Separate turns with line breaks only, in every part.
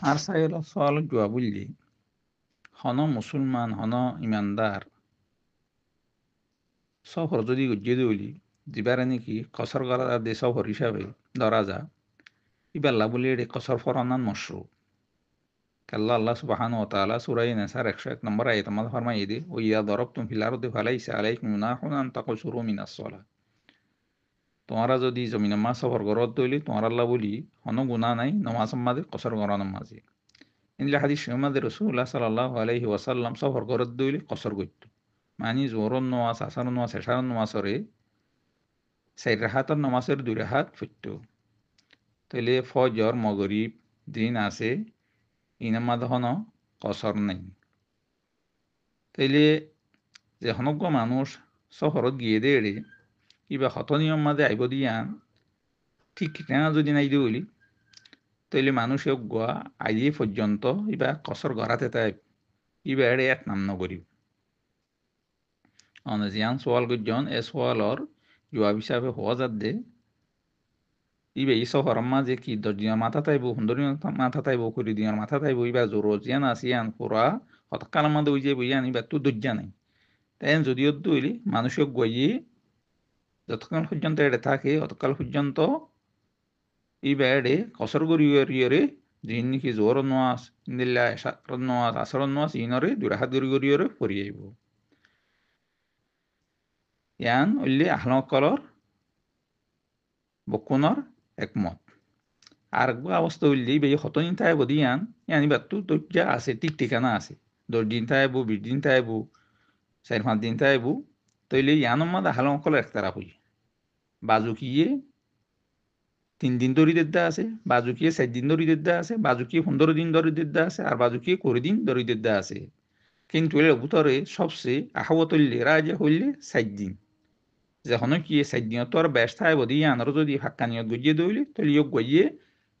আর সাইল সওয়াল জুয়া বুঝলি হন মুসলমান হন ইমানদার সফর যদি গজ্জে দৌলি দিবারে নাকি কসর করা দে সফর হিসাবে ধরা যা ইবাল্লা বলি এটি কসর ফরানান মশরু কাল্লা আল্লাহ সুবহান ও তাআলা সূরা নিসার 101 নম্বর আয়াত আমাদের ফরমাইয়ে দি ও ইয়া দরাবতুম ফিল আরদি ফালাইসা আলাইকুম গুনাহুন আন তাকসুরু মিনাস সালাহ তোমরা যদি জমিনে মা সফর করত দইলি তোমার আল্লাহ বলি হন গুনাহ নাই নামাজ মাঝে কসর করানোর মাঝে ইনলা হাদিস আমাদের রাসূলুল্লাহ সাল্লাল্লাহু আলাইহি ওয়াসাল্লাম সফর করত দইলি কসর করত মানে জোহরন নামাজ আসরের নামাজ এশারের নামাজরে চার রাহাতের নামাজের দুই রাহাত ফুটতো তাইলে ফজর মগরিব দিন আছে ইনার মাঝে হন কসর নাই তাইলে যে হনজ্ঞ মানুষ শহরত গিয়ে দেড়ে কিবা হত নিয়ম মাঝে আইব দিয়ান ঠিক ঠিকানা যদি নাই দিলি তাইলে মানুষ গোয়া আইয়ে পর্যন্ত ইবা কসর গড়াতে তাই ইবা এড়ে এক নাম নগরিব অনেজিয়ান সোয়াল গুজন এ সোয়ালর জবাব হিসাবে হওয়া যাত দে ইবে ই শহর মাঝে কি দর্জিয়ার মাথা তাইব সুন্দরী মাথা তাইব করি দিয়ার মাথা তাইব ইবা জোরজিয়ান আসিয়ান পুরা হতকাল মাঝে ওই যে বইয়ান ইবা তু দর্জা নাই তাই যদিও দইলি মানুষক গিয়ে যতক্ষণ পর্যন্ত এড়ে থাকে অতকাল পর্যন্ত ইবা এড়ে কসর গরিয়রে দিন নাকি জোর নোয়াস ইন্দিল্লা এসার নোয়াস আসর নোয়াস ইনরে দুরাহাত গরিয়রে পরি আইব ইয়ান উল্লি আহলকলর বকুনর একমত আর অবস্থা উল্লি বে হতদিন তাইব দিয়ান ইয়ানি বাত্তু দরজা আছে ঠিক ঠিকানা আছে 10 দিন তাইব 20 দিন তাইব 4-5 দিন তাইব তইলে ইয়ানোর মাদা আহলকলর একতারা হই বাজুকিয়ে 3 দিন ধরে দেদ্দা আছে বাজুকিয়ে 4 দিন ধরে দেদ্দা আছে বাজুকিয়ে 15 দিন ধরে দেদ্দা আছে আর বাজুকিয়ে 20 দিন ধরে দেদ্দা আছে কিন্তু এর ভিতরে সবচেয়ে আহবতুল্লি রাজা হইলে 4 দিন যখন কি 4 দিন তো আর ব্যস্ত হয় বদি আনার যদি হাক্কানিয়ত গজিয়ে দইলি তাহলে ইয়োগ গজিয়ে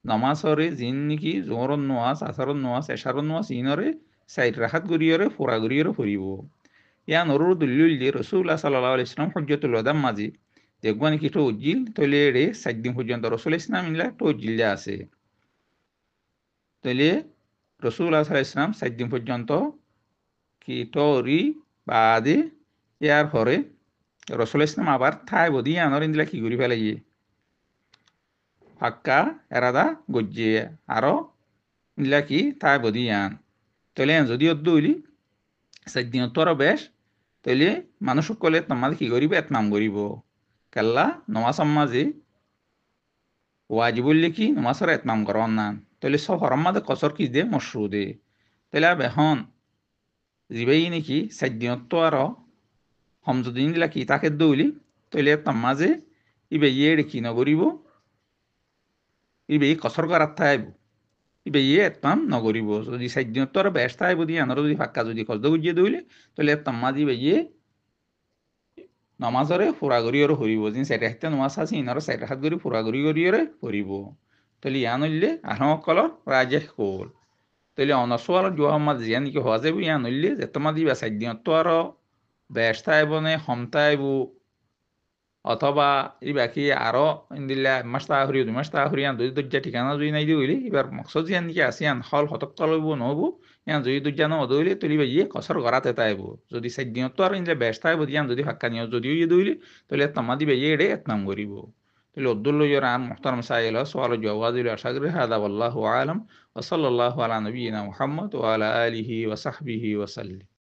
নমাজরে জিন নাকি জোহরন নোয়াজ আসরন নোয়াজ এশারন নোয়াজ ইনরে 4 রাহাত গরিয়রে ফোরা গরিয়রে ফুরিব ইয়ান অরুর দলিল যে রাসূলুল্লাহ সাল্লাল্লাহু আলাইহি ওয়াসাল্লাম হজ্জাতুল ওয়াদাম মাঝি দেখবানি কি তো উজিল তাহলে রে 4 দিন পর্যন্ত রাসূল ইসলাম ইনলা তো উজিল আছে তাহলে রাসূলুল্লাহ সাল্লাল্লাহু আলাইহি ওয়াসাল্লাম 4 দিন পর্যন্ত কি তোরি বাদে ইয়ার পরে রাসূল ইসলাম আবার থাই বদি আনর ইনলা কি করি ফেলাইয়ে ফাক্কা এরাদা গজ্জে আরো ইনলা কি থাই বদি আন তাহলে যদি দইলি 4 দিন তো আরো বেশ তাহলে মানুষ সকলে তোমাদের কি করিব এতমাম করিব কাল্লা নমাজ মাঝে ওয়াজিবুল কি নমাজের এতমাম করন না তাহলে সফর মাঝে কসর কি দে মশরু দে তাহলে এখন জিবাই নাকি 4 দিন তো আরো সমযদিন দিলা কি তাকে দৌলি তাহলে তার মাঝে ইবে ইয়ে কি নগরিব ইবে কসর করার থাইব ইবে ইয়ে এতমাম নগরিব যদি 4 দিন তো আরো বেশ থাইব দিয়ে আনার যদি ফাক্কা যদি কসদ গুজিয়ে দৌলি তাহলে তার মাঝে ইবে ইয়ে নমাজরে ফুরাগরিয়রে হরিব যিনি 4 রাহাতে নমাজ আছে ইনার 4 রাহাত গরি ফুরাগরিয়রে হরিব তাহলে ইয়ান হইলে আহমকলর রাজেহ কোল তাহলে অনসওয়াল জোহাম্মদ জিয়ান কি হওয়া যাবে ইয়ান হইলে যে তোমার দিবা 4 দিন তো আরো বেশ থাইব নে হমতাইব অথবা এই বাকি আরো ইন্দিল্লা মাস তাহরি 2 মাস তাহরি আন দুই দজ্জা ঠিকানা যদি নাই দিলি এবার মকসদ জিয়ান কি আছে আন হল হতক্কল হইব নহব ইয়ান যদি দজ্জা ন দইলে তুলিবা ইয়ে কসর গরাতে তাইব যদি 4 দিন তো আর ইনলে বেশ তাইব ইয়ান যদি হাক্কানিয় যদি ইয়ে দইলি তাহলে তামা দিবা ইয়ে এড়ে এতনাম করিব তাহলে উদ্দুল্ল ইয়ান মুহতারাম সাইল সুআল জাওয়াজিল আশাগরি হাদা ওয়াল্লাহু আলাম ওয়া সাল্লাল্লাহু আলা নবিয়িনা মুহাম্মদ ওয়া আলা আলিহি ওয়া সাহবিহি ওয়া সাল্লাম